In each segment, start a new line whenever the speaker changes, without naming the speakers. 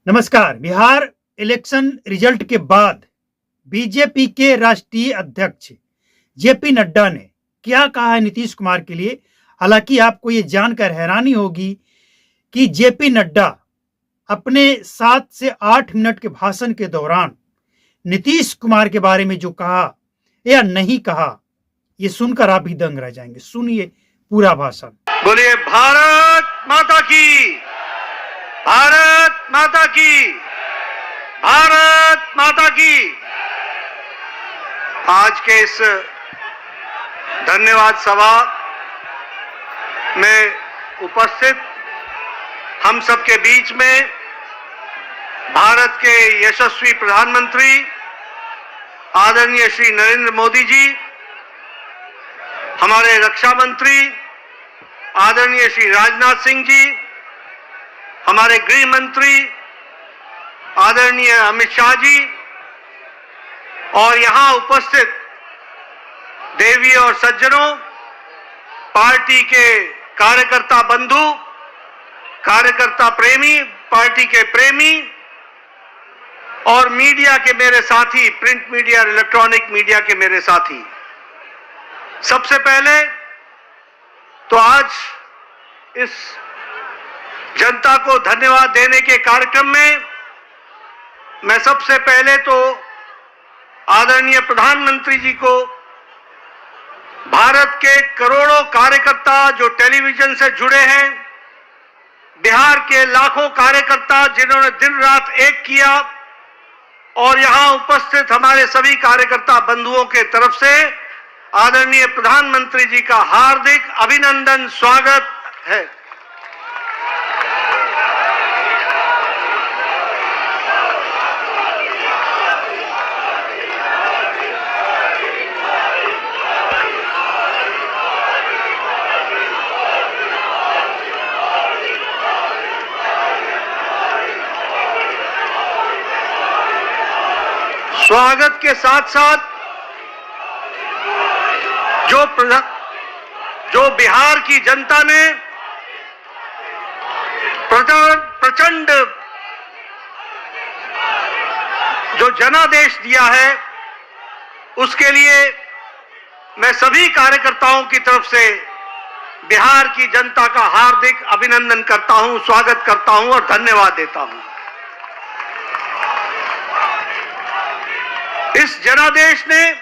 नमस्कार। Bihar election result के बाद बीजेपी के राष्ट्रीय अध्यक्ष जेपी नड्डा ने क्या कहा है नीतीश कुमार के लिए। हालांकि आपको ये जानकर हैरानी होगी कि जेपी नड्डा अपने 7 से 8 मिनट के भाषण के दौरान नीतीश कुमार के बारे में जो कहा या नहीं कहा, ये सुनकर आप भी दंग रह जाएंगे। सुनिए पूरा भाषण।
बोलिए भारत माता की, भारत माता की, भारत माता की। आज के इस धन्यवाद सभा में उपस्थित हम सबके बीच में भारत के यशस्वी प्रधानमंत्री आदरणीय श्री नरेंद्र मोदी जी, हमारे रक्षा मंत्री आदरणीय श्री राजनाथ सिंह जी, हमारे गृह मंत्री आदरणीय अमित शाह जी और यहां उपस्थित देवी और सज्जनों, पार्टी के कार्यकर्ता बंधु, कार्यकर्ता प्रेमी, पार्टी के प्रेमी और मीडिया के मेरे साथी, प्रिंट मीडिया और इलेक्ट्रॉनिक मीडिया के मेरे साथी। सबसे पहले तो आज इस जनता को धन्यवाद देने के कार्यक्रम में मैं सबसे पहले तो आदरणीय प्रधानमंत्री जी को, भारत के करोड़ों कार्यकर्ता जो टेलीविजन से जुड़े हैं, बिहार के लाखों कार्यकर्ता जिन्होंने दिन रात एक किया और यहां उपस्थित हमारे सभी कार्यकर्ता बंधुओं के तरफ से आदरणीय प्रधानमंत्री जी का हार्दिक अभिनंदन, स्वागत है। स्वागत के साथ साथ जो बिहार की जनता ने प्रचंड जो जनादेश दिया है, उसके लिए मैं सभी कार्यकर्ताओं की तरफ से बिहार की जनता का हार्दिक अभिनंदन करता हूं, स्वागत करता हूं और धन्यवाद देता हूं। इस जनादेश ने,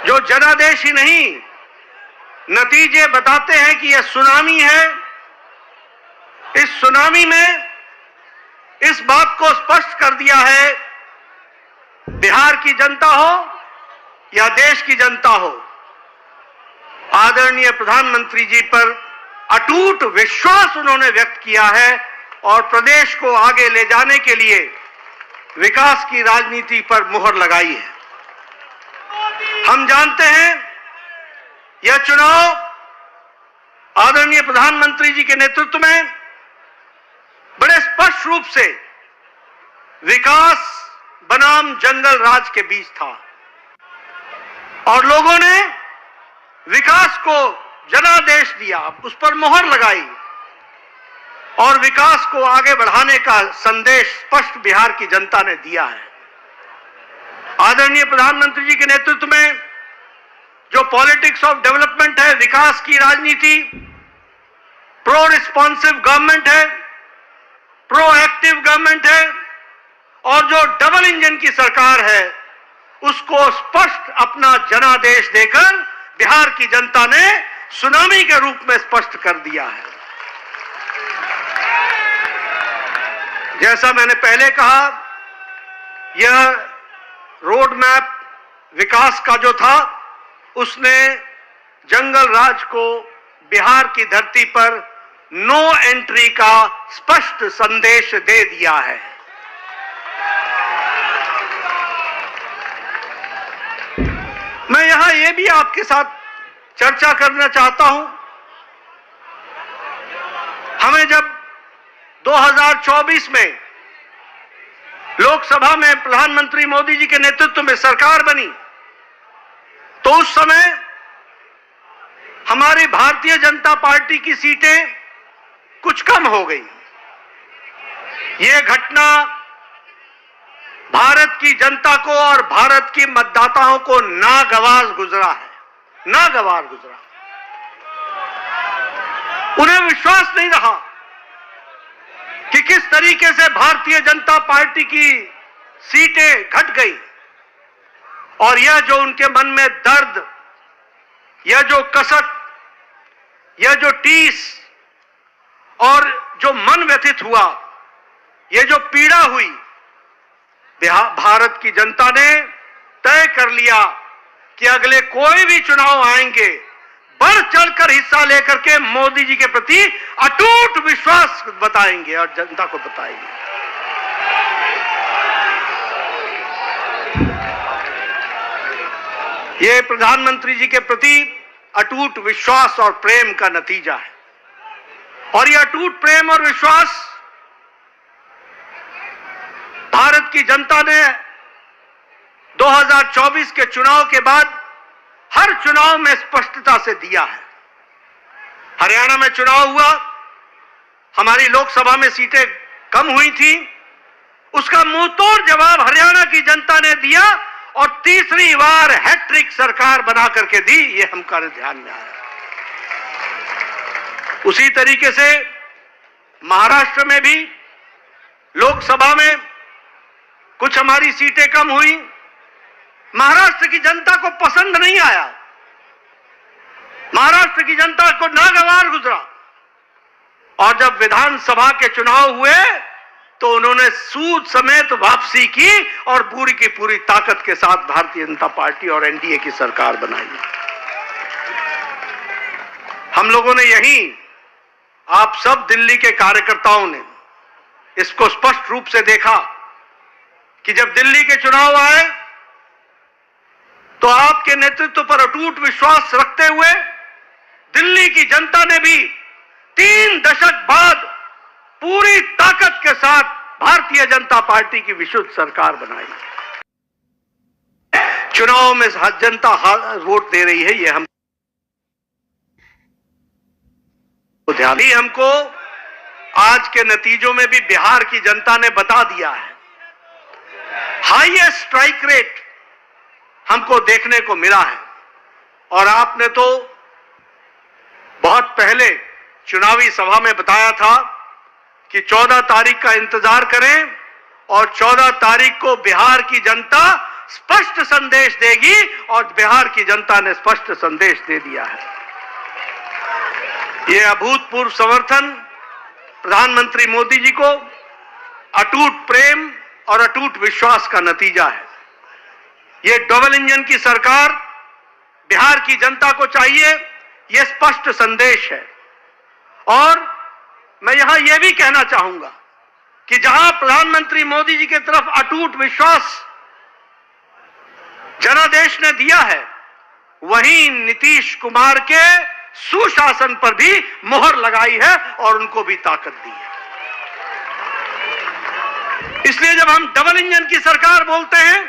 जो जनादेश ही नहीं, नतीजे बताते हैं कि यह सुनामी है। इस सुनामी में इस बात को स्पष्ट कर दिया है, बिहार की जनता हो या देश की जनता हो, आदरणीय प्रधानमंत्री जी पर अटूट विश्वास उन्होंने व्यक्त किया है और प्रदेश को आगे ले जाने के लिए विकास की राजनीति पर मुहर लगाई है। हम जानते हैं यह चुनाव आदरणीय प्रधानमंत्री जी के नेतृत्व में बड़े स्पष्ट रूप से विकास बनाम जंगल राज के बीच था और लोगों ने विकास को जनादेश दिया, उस पर मुहर लगाई और विकास को आगे बढ़ाने का संदेश स्पष्ट बिहार की जनता ने दिया है। आदरणीय प्रधानमंत्री जी के नेतृत्व में जो पॉलिटिक्स ऑफ डेवलपमेंट है, विकास की राजनीति, प्रो रिस्पॉन्सिव गवर्नमेंट है, प्रो एक्टिव गवर्नमेंट है और जो डबल इंजन की सरकार है, उसको स्पष्ट अपना जनादेश देकर बिहार की जनता ने सुनामी के रूप में स्पष्ट कर दिया है। जैसा मैंने पहले कहा, यह रोड मैप विकास का जो था, उसने जंगल राज को बिहार की धरती पर नो एंट्री का स्पष्ट संदेश दे दिया है। मैं यहां यह भी आपके साथ चर्चा करना चाहता हूं, हमें जब 2024 में लोकसभा में प्रधानमंत्री मोदी जी के नेतृत्व में सरकार बनी, तो उस समय हमारी भारतीय जनता पार्टी की सीटें कुछ कम हो गई। ये घटना भारत की जनता को और भारत की मतदाताओं को नागवार गुजरा है, नागवार गुजरा। उन्हें विश्वास नहीं रहा कि किस तरीके से भारतीय जनता पार्टी की सीटें घट गई, और यह जो उनके मन में दर्द, यह जो कसक, यह जो टीस और जो मन व्यथित हुआ, यह जो पीड़ा हुई, भारत की जनता ने तय कर लिया कि अगले कोई भी चुनाव आएंगे, बढ़ चढ़कर हिस्सा लेकर के मोदी जी के प्रति अटूट विश्वास बताएंगे और जनता को बताएंगे। ये प्रधानमंत्री जी के प्रति अटूट विश्वास और प्रेम का नतीजा है। और यह अटूट प्रेम और विश्वास भारत की जनता ने 2024 के चुनाव के बाद हर चुनाव में स्पष्टता से दिया है। हरियाणा में चुनाव हुआ, हमारी लोकसभा में सीटें कम हुई थी, उसका मुंहतोड़ जवाब हरियाणा की जनता ने दिया और तीसरी बार हैट्रिक सरकार बना करके दी, ये हमारे ध्यान में आया। उसी तरीके से महाराष्ट्र में भी लोकसभा में कुछ हमारी सीटें कम हुई, महाराष्ट्र की जनता को पसंद नहीं आया, महाराष्ट्र की जनता को नागवार गुजरा। और जब विधानसभा के चुनाव हुए तो उन्होंने सूद समेत वापसी की और पूरी की पूरी ताकत के साथ भारतीय जनता पार्टी और एनडीए की सरकार बनाई। हम लोगों ने यही, आप सब दिल्ली के कार्यकर्ताओं ने इसको स्पष्ट रूप से देखा कि जब दिल्ली के चुनाव आए तो आपके नेतृत्व पर अटूट विश्वास रखते हुए दिल्ली की जनता ने भी 3 दशक बाद पूरी ताकत के साथ भारतीय जनता पार्टी की विशुद्ध सरकार बनाई। चुनाव में जनता वोट दे रही है, ये हम ध्यान ही हमको आज के नतीजों में भी बिहार की जनता ने बता दिया है। हाईएस्ट स्ट्राइक रेट हमको देखने को मिला है। और आपने तो बहुत पहले चुनावी सभा में बताया था कि 14 तारीख का इंतजार करें और 14 तारीख को बिहार की जनता स्पष्ट संदेश देगी, और बिहार की जनता ने स्पष्ट संदेश दे दिया है। यह अभूतपूर्व समर्थन प्रधानमंत्री मोदी जी को अटूट प्रेम और अटूट विश्वास का नतीजा है। यह डबल इंजन की सरकार बिहार की जनता को चाहिए, यह स्पष्ट संदेश है। और मैं यहां यह भी कहना चाहूंगा कि जहां प्रधानमंत्री मोदी जी की तरफ अटूट विश्वास जनादेश ने दिया है, वहीं नीतीश कुमार के सुशासन पर भी मोहर लगाई है और उनको भी ताकत दी है। इसलिए जब हम डबल इंजन की सरकार बोलते हैं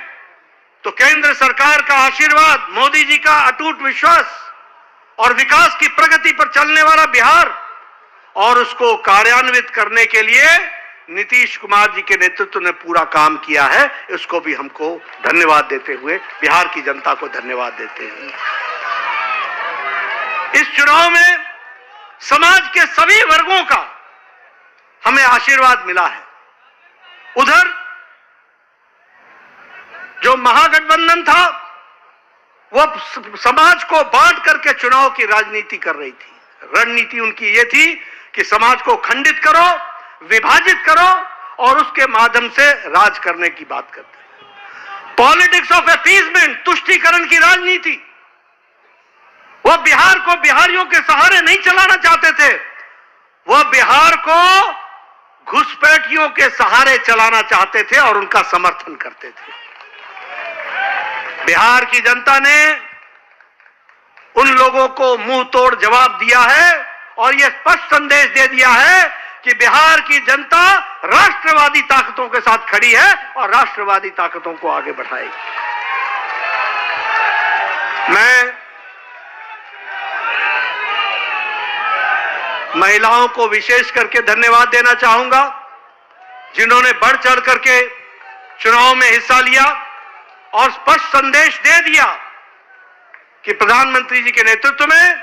तो केंद्र सरकार का आशीर्वाद, मोदी जी का अटूट विश्वास और विकास की प्रगति पर चलने वाला बिहार, और उसको कार्यान्वित करने के लिए नीतीश कुमार जी के नेतृत्व ने पूरा काम किया है। इसको भी हमको धन्यवाद देते हुए, बिहार की जनता को धन्यवाद देते हैं। इस चुनाव में समाज के सभी वर्गों का हमें आशीर्वाद मिला है। उधर जो महागठबंधन था वह समाज को बांट करके चुनाव की राजनीति कर रही थी। रणनीति उनकी ये थी कि समाज को खंडित करो, विभाजित करो और उसके माध्यम से राज करने की बात करते। पॉलिटिक्स ऑफ अपीजमेंट, तुष्टीकरण की राजनीति। वह बिहार को बिहारियों के सहारे नहीं चलाना चाहते थे, वह बिहार को घुसपैठियों के सहारे चलाना चाहते थे और उनका समर्थन करते थे। बिहार की जनता ने उन लोगों को मुंह तोड़ जवाब दिया है और यह स्पष्ट संदेश दे दिया है कि बिहार की जनता राष्ट्रवादी ताकतों के साथ खड़ी है और राष्ट्रवादी ताकतों को आगे बढ़ाएगी। मैं महिलाओं को विशेष करके धन्यवाद देना चाहूंगा जिन्होंने बढ़ चढ़ करके चुनाव में हिस्सा लिया और स्पष्ट संदेश दे दिया कि प्रधानमंत्री जी के नेतृत्व में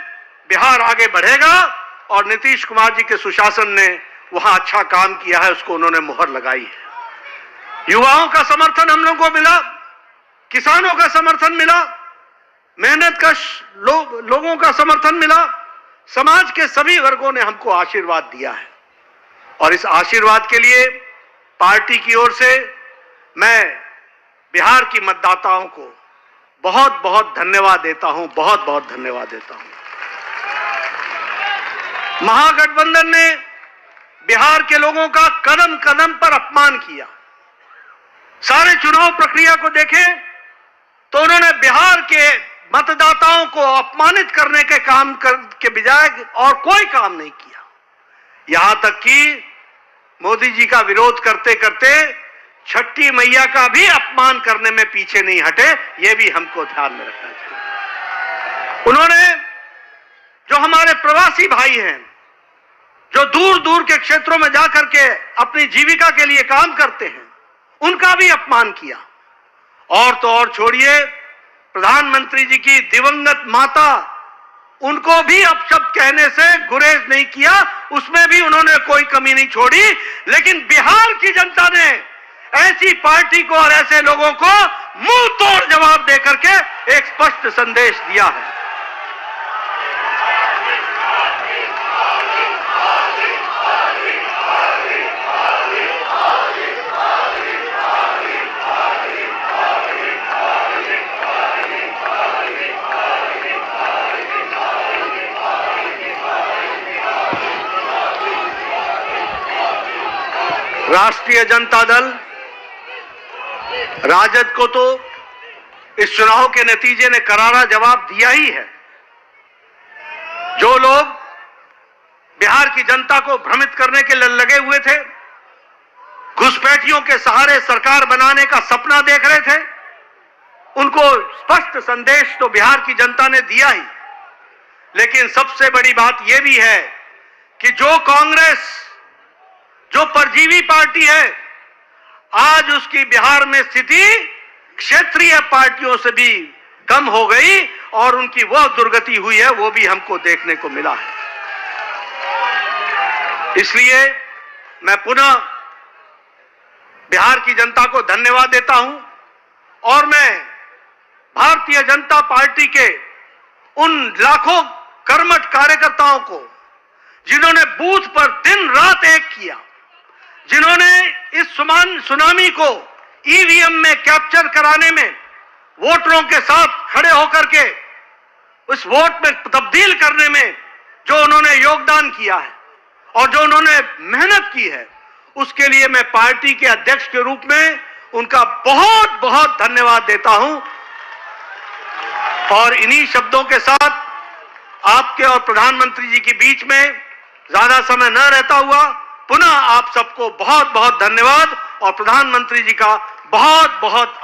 बिहार आगे बढ़ेगा और नीतीश कुमार जी के सुशासन ने वहां अच्छा काम किया है, उसको उन्होंने मुहर लगाई है। युवाओं का समर्थन हम लोगों को मिला, किसानों का समर्थन मिला, मेहनत का लोगों का समर्थन मिला, समाज के सभी वर्गों ने हमको आशीर्वाद दिया है और इस आशीर्वाद के लिए पार्टी की ओर से मैं बिहार की मतदाताओं को बहुत बहुत धन्यवाद देता हूं, बहुत बहुत धन्यवाद देता हूं। महागठबंधन ने बिहार के लोगों का कदम कदम पर अपमान किया। सारे चुनाव प्रक्रिया को देखें तो उन्होंने बिहार के मतदाताओं को अपमानित करने के काम के बजाय और कोई काम नहीं किया। यहां तक कि मोदी जी का विरोध करते करते छठी मैया का भी अपमान करने में पीछे नहीं हटे, यह भी हमको ध्यान में रखना चाहिए। उन्होंने जो हमारे प्रवासी भाई हैं, जो दूर दूर के क्षेत्रों में जाकर के अपनी जीविका के लिए काम करते हैं, उनका भी अपमान किया। और तो और छोड़िए, प्रधानमंत्री जी की दिवंगत माता, उनको भी अपशब्द कहने से गुरेज नहीं किया, उसमें भी उन्होंने कोई कमी नहीं छोड़ी। लेकिन बिहार की जनता ने ऐसी पार्टी को और ऐसे लोगों को मुंह तोड़ जवाब देकर के एक स्पष्ट संदेश दिया है। राष्ट्रीय जनता दल राजद को तो इस चुनाव के नतीजे ने करारा जवाब दिया ही है। जो लोग बिहार की जनता को भ्रमित करने के लिए लगे हुए थे, घुसपैठियों के सहारे सरकार बनाने का सपना देख रहे थे, उनको स्पष्ट संदेश तो बिहार की जनता ने दिया ही। लेकिन सबसे बड़ी बात यह भी है कि जो कांग्रेस, जो परजीवी पार्टी है, आज उसकी बिहार में स्थिति क्षेत्रीय पार्टियों से भी कम हो गई और उनकी वह दुर्गति हुई है, वो भी हमको देखने को मिला है। इसलिए मैं पुनः बिहार की जनता को धन्यवाद देता हूं और मैं भारतीय जनता पार्टी के उन लाखों कर्मठ कार्यकर्ताओं को, जिन्होंने बूथ पर दिन रात एक किया, जिन्होंने इस सुनामी को ईवीएम में कैप्चर कराने में वोटरों के साथ खड़े होकर के उस वोट में तब्दील करने में जो उन्होंने योगदान किया है और जो उन्होंने मेहनत की है, उसके लिए मैं पार्टी के अध्यक्ष के रूप में उनका बहुत बहुत धन्यवाद देता हूं। और इन्हीं शब्दों के साथ आपके और प्रधानमंत्री जी के बीच में ज्यादा समय न रहता हुआ पुनः आप सबको बहुत बहुत धन्यवाद और प्रधानमंत्री जी का बहुत बहुत